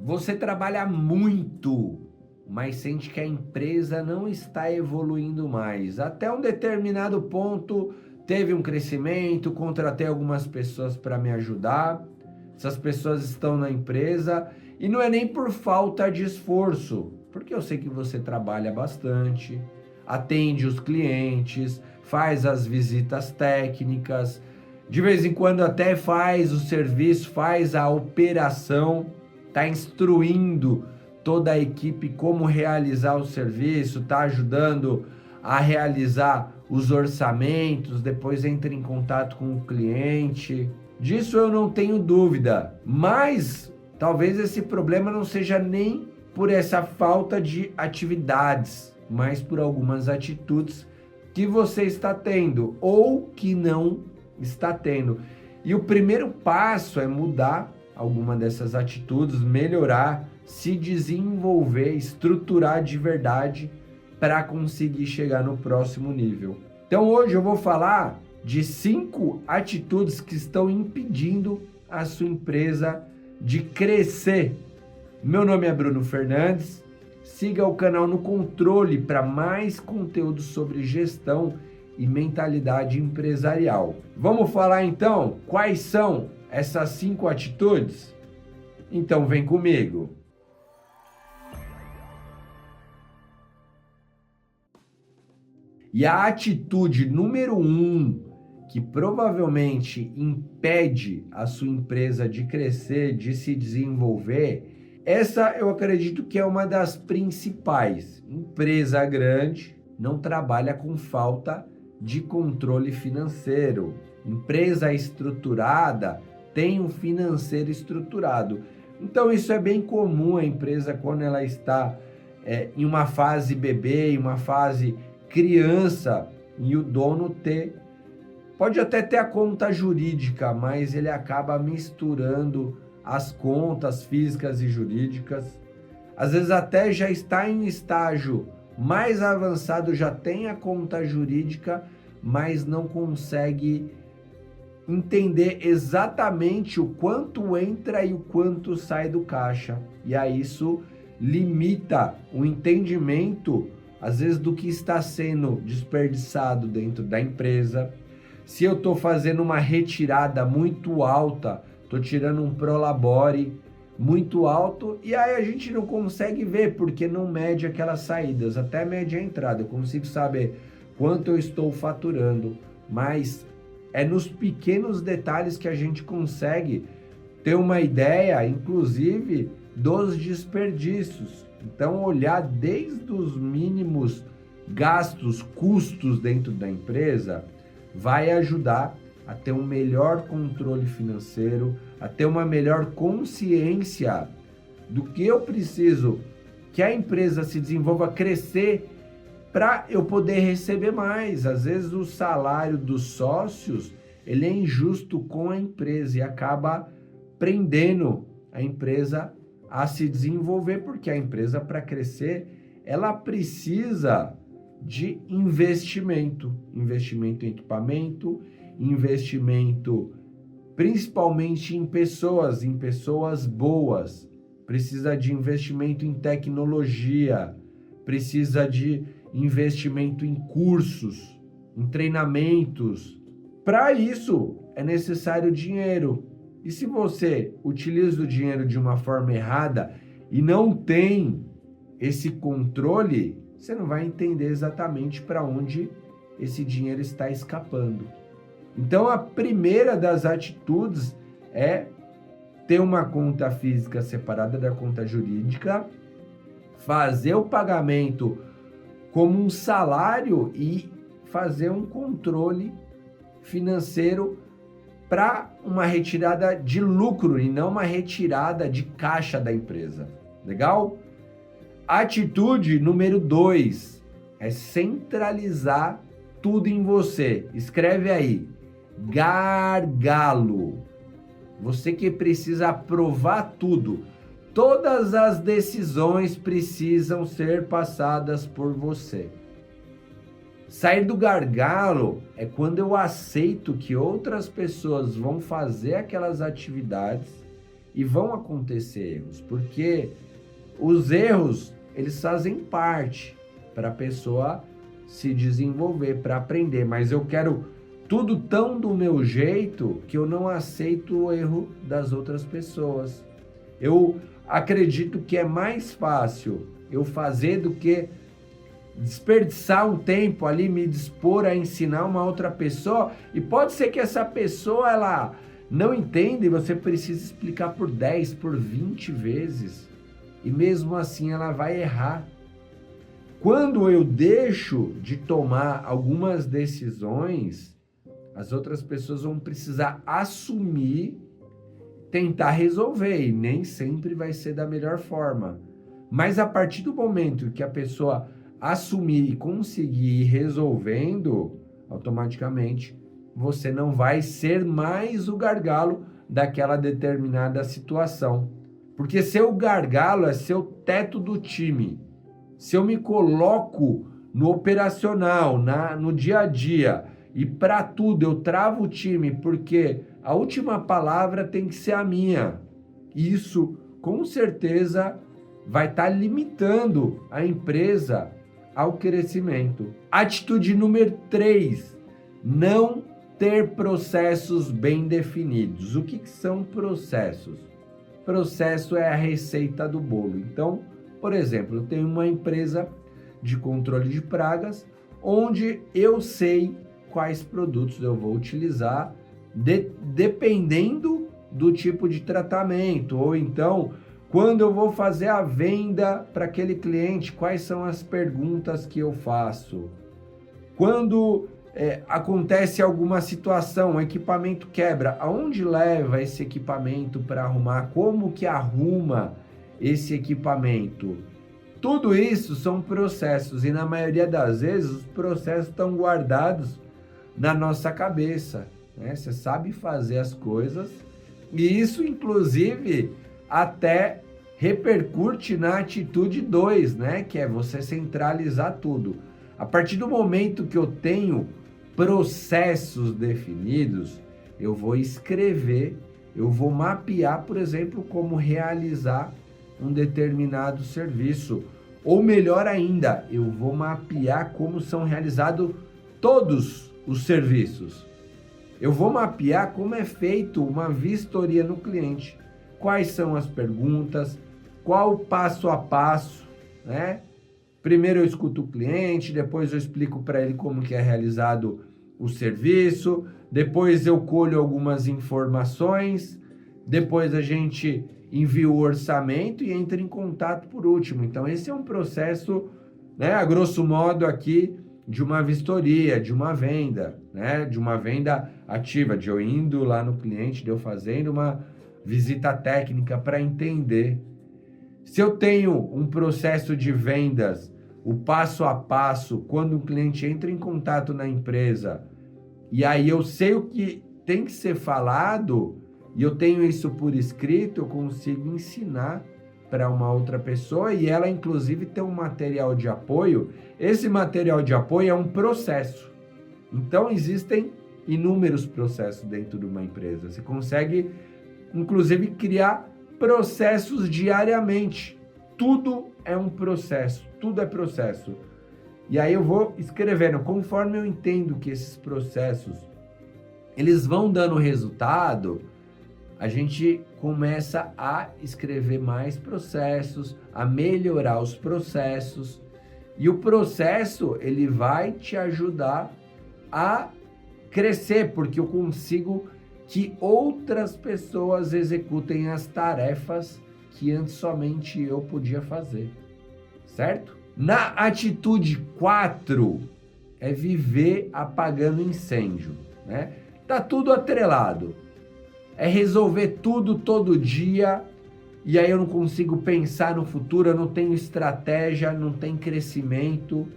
Você trabalha muito, mas sente que a empresa não está evoluindo mais. Até um determinado ponto, teve um crescimento, contratei algumas pessoas para me ajudar. Essas pessoas estão na empresa e não é nem por falta de esforço, porque eu sei que você trabalha bastante, atende os clientes, faz as visitas técnicas, de vez em quando até faz o serviço, faz a operação, está instruindo toda a equipe como realizar o serviço, está ajudando a realizar os orçamentos, depois entra em contato com o cliente. Disso eu não tenho dúvida, mas talvez esse problema não seja nem por essa falta de atividades, mas por algumas atitudes que você está tendo ou que não está tendo. E o primeiro passo é mudar alguma dessas atitudes, melhorar, se desenvolver, estruturar de verdade para conseguir chegar no próximo nível. Então hoje eu vou falar de 5 atitudes que estão impedindo a sua empresa de crescer. Meu nome é Bruno Fernandes, siga o canal no Controle para mais conteúdo sobre gestão e mentalidade empresarial. Vamos falar então quais são essas 5 atitudes? Então vem comigo. E a atitude número 1, que provavelmente impede a sua empresa de crescer, de se desenvolver, essa eu acredito que é uma das principais. Empresa grande não trabalha com falta de controle financeiro. Empresa estruturada tem um financeiro estruturado. Então isso é bem comum a empresa quando ela está em uma fase bebê, em uma fase criança, e o dono pode até ter a conta jurídica, mas ele acaba misturando as contas físicas e jurídicas. Às vezes até já está em estágio mais avançado, já tem a conta jurídica, mas não consegue entender exatamente o quanto entra e o quanto sai do caixa. E aí isso limita o entendimento, às vezes, do que está sendo desperdiçado dentro da empresa. Se eu estou fazendo uma retirada muito alta, estou tirando um prolabore muito alto, e aí a gente não consegue ver, porque não mede aquelas saídas, até mede a entrada. Eu consigo saber quanto eu estou faturando, mas é nos pequenos detalhes que a gente consegue ter uma ideia, inclusive, dos desperdícios. Então, olhar desde os mínimos gastos, custos dentro da empresa, vai ajudar a ter um melhor controle financeiro, a ter uma melhor consciência do que eu preciso que a empresa se desenvolva, crescer, para eu poder receber mais. Às vezes o salário dos sócios, ele é injusto com a empresa e acaba prendendo a empresa a se desenvolver, porque a empresa, para crescer, ela precisa de investimento em equipamento, investimento principalmente em pessoas boas, precisa de investimento em tecnologia, precisa de investimento em cursos, em treinamentos. Para isso é necessário dinheiro. E se você utiliza o dinheiro de uma forma errada e não tem esse controle, você não vai entender exatamente para onde esse dinheiro está escapando. Então, a primeira das atitudes é ter uma conta física separada da conta jurídica, fazer o pagamento como um salário e fazer um controle financeiro para uma retirada de lucro e não uma retirada de caixa da empresa. Legal? Atitude número 2 é centralizar tudo em você. Escreve aí, gargalo. Você que precisa aprovar tudo. Todas as decisões precisam ser passadas por você. Sair do gargalo é quando eu aceito que outras pessoas vão fazer aquelas atividades e vão acontecer erros, porque os erros, eles fazem parte para a pessoa se desenvolver, para aprender, mas eu quero tudo tão do meu jeito que eu não aceito o erro das outras pessoas. Eu acredito que é mais fácil eu fazer do que desperdiçar um tempo ali, me dispor a ensinar uma outra pessoa, e pode ser que essa pessoa, ela não entenda e você precisa explicar por 10, por 20 vezes, e mesmo assim ela vai errar. Quando eu deixo de tomar algumas decisões, as outras pessoas vão precisar assumir, tentar resolver, e nem sempre vai ser da melhor forma. Mas a partir do momento que a pessoa assumir e conseguir ir resolvendo, automaticamente você não vai ser mais o gargalo daquela determinada situação. Porque seu gargalo é seu teto do time. Se eu me coloco no operacional, no dia a dia, e para tudo eu travo o time, porque a última palavra tem que ser a minha. Isso, com certeza, vai estar limitando a empresa ao crescimento. Atitude número 3, não ter processos bem definidos. O que são processos? Processo é a receita do bolo. Então, por exemplo, eu tenho uma empresa de controle de pragas, onde eu sei quais produtos eu vou utilizar, dependendo do tipo de tratamento, ou então, quando eu vou fazer a venda para aquele cliente, quais são as perguntas que eu faço. Quando acontece alguma situação, o equipamento quebra, aonde leva esse equipamento para arrumar? Como que arruma esse equipamento? Tudo isso são processos, e na maioria das vezes os processos estão guardados na nossa cabeça, né? Você sabe fazer as coisas, e isso inclusive até repercute na atitude 2, né? Que é você centralizar tudo. A partir do momento que eu tenho processos definidos, eu vou escrever, eu vou mapear, por exemplo, como realizar um determinado serviço. Ou melhor ainda, eu vou mapear como são realizados todos os serviços. Eu vou mapear como é feito uma vistoria no cliente. Quais são as perguntas, qual o passo a passo, né? Primeiro eu escuto o cliente, depois eu explico para ele como que é realizado o serviço, depois eu colho algumas informações, depois a gente envia o orçamento e entra em contato por último. Então esse é um processo, né, a grosso modo aqui, de uma vistoria, de uma venda, né, de uma venda ativa, de eu indo lá no cliente, de eu fazendo uma visita técnica para entender. Se eu tenho um processo de vendas, o passo a passo, quando o cliente entra em contato na empresa, e aí eu sei o que tem que ser falado, e eu tenho isso por escrito, eu consigo ensinar para uma outra pessoa, e ela inclusive tem um material de apoio. Esse material de apoio é um processo. Então existem inúmeros processos dentro de uma empresa. Você consegue inclusive criar processos diariamente. Tudo é um processo, tudo é processo. E aí eu vou escrevendo, conforme eu entendo que esses processos, eles vão dando resultado, a gente começa a escrever mais processos, a melhorar os processos. E o processo, ele vai te ajudar a crescer, porque eu consigo que outras pessoas executem as tarefas que antes somente eu podia fazer, certo? Na atitude 4, é viver apagando incêndio, né? Tá tudo atrelado. É resolver tudo todo dia, e aí eu não consigo pensar no futuro, eu não tenho estratégia, não tenho crescimento.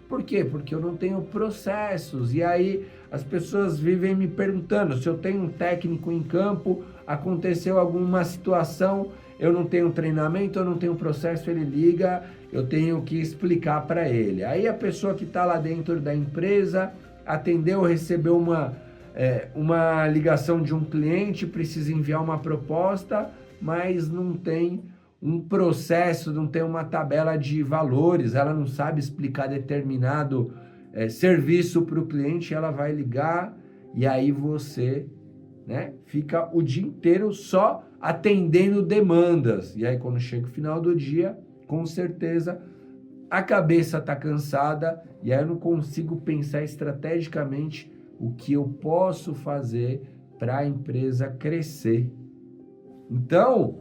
Por quê? Porque eu não tenho processos. E aí as pessoas vivem me perguntando, se eu tenho um técnico em campo, aconteceu alguma situação, eu não tenho treinamento, eu não tenho processo, ele liga, eu tenho que explicar para ele. Aí a pessoa que está lá dentro da empresa atendeu, recebeu uma ligação de um cliente, precisa enviar uma proposta, mas não tem um processo, não tem uma tabela de valores, ela não sabe explicar determinado serviço para o cliente, ela vai ligar e aí você, né, fica o dia inteiro só atendendo demandas. E aí quando chega o final do dia, com certeza a cabeça está cansada e aí eu não consigo pensar estrategicamente o que eu posso fazer para a empresa crescer. Então,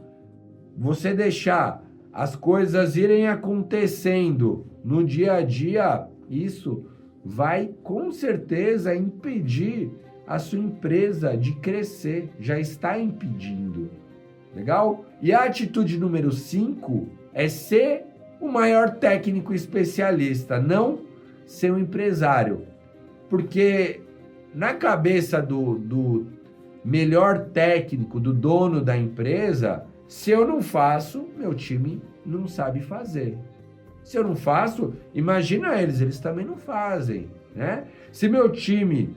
você deixar as coisas irem acontecendo no dia a dia, isso vai com certeza impedir a sua empresa de crescer, já está impedindo. Legal? E a atitude número 5 é ser o maior técnico especialista, não ser um empresário. Porque na cabeça do melhor técnico, do dono da empresa, se eu não faço, meu time não sabe fazer. Se eu não faço, imagina eles também não fazem, né? Se meu time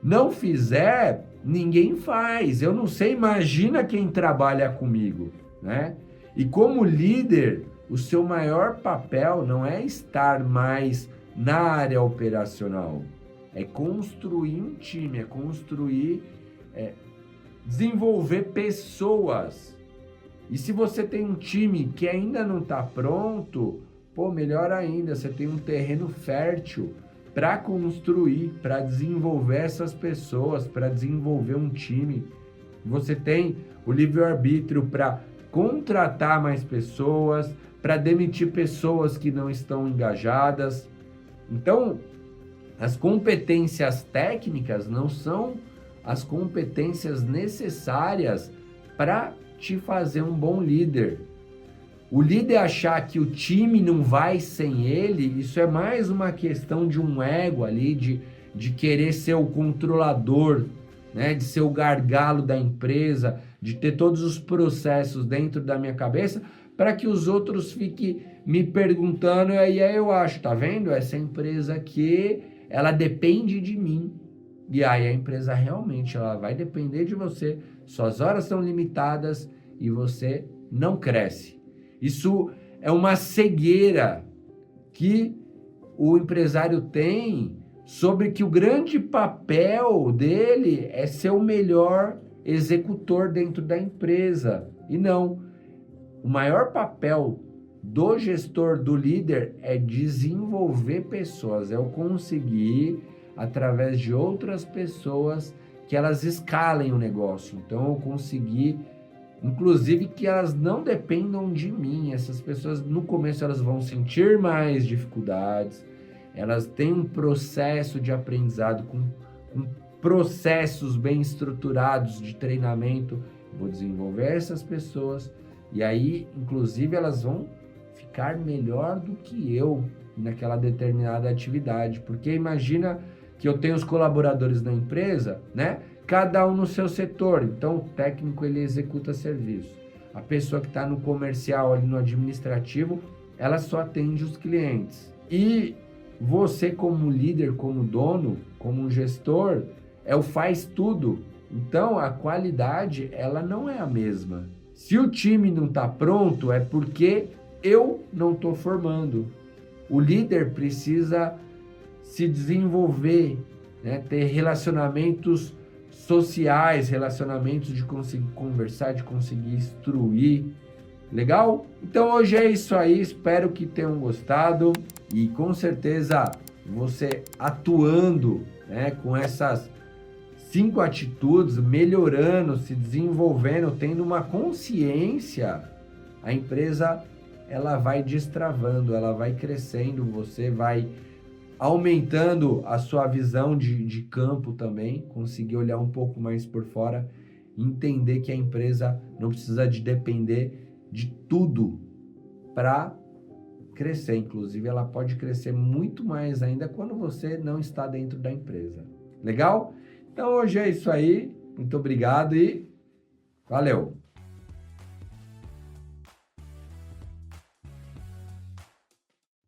não fizer, ninguém faz. Eu não sei, imagina quem trabalha comigo, né? E como líder, o seu maior papel não é estar mais na área operacional, é construir um time, desenvolver pessoas. E se você tem um time que ainda não está pronto, melhor ainda, você tem um terreno fértil para construir, para desenvolver essas pessoas, para desenvolver um time. Você tem o livre-arbítrio para contratar mais pessoas, para demitir pessoas que não estão engajadas. Então, as competências técnicas não são as competências necessárias para te fazer um bom líder. O líder achar que o time não vai sem ele, isso é mais uma questão de um ego ali, de querer ser o controlador, né? De ser o gargalo da empresa, de ter todos os processos dentro da minha cabeça, para que os outros fiquem me perguntando, e aí eu acho, tá vendo? Essa empresa aqui, ela depende de mim. E aí a empresa realmente ela vai depender de você, suas horas são limitadas e você não cresce. Isso é uma cegueira que o empresário tem sobre que o grande papel dele é ser o melhor executor dentro da empresa. E não, o maior papel do gestor, do líder, é desenvolver pessoas, é eu conseguir, através de outras pessoas, que elas escalem o negócio. Então, eu conseguir, inclusive, que elas não dependam de mim. Essas pessoas, no começo, elas vão sentir mais dificuldades, elas têm um processo de aprendizado com processos bem estruturados de treinamento. Vou desenvolver essas pessoas e aí, inclusive, elas vão ficar melhor do que eu naquela determinada atividade. Porque imagina que eu tenho os colaboradores na empresa, né? Cada um no seu setor. Então, o técnico, ele executa serviço. A pessoa que está no comercial, ali no administrativo, ela só atende os clientes. E você, como líder, como dono, como gestor, é o faz tudo. Então, a qualidade, ela não é a mesma. Se o time não está pronto, é porque eu não estou formando. O líder precisa se desenvolver, né? Ter relacionamentos sociais, relacionamentos de conseguir conversar, de conseguir instruir. Legal? Então hoje é isso aí, espero que tenham gostado e com certeza você atuando, né, com essas 5 atitudes, melhorando, se desenvolvendo, tendo uma consciência, a empresa ela vai destravando, ela vai crescendo, você vai aumentando a sua visão de campo também, conseguir olhar um pouco mais por fora, entender que a empresa não precisa de depender de tudo para crescer. Inclusive, ela pode crescer muito mais ainda quando você não está dentro da empresa. Legal? Então, hoje é isso aí. Muito obrigado e valeu!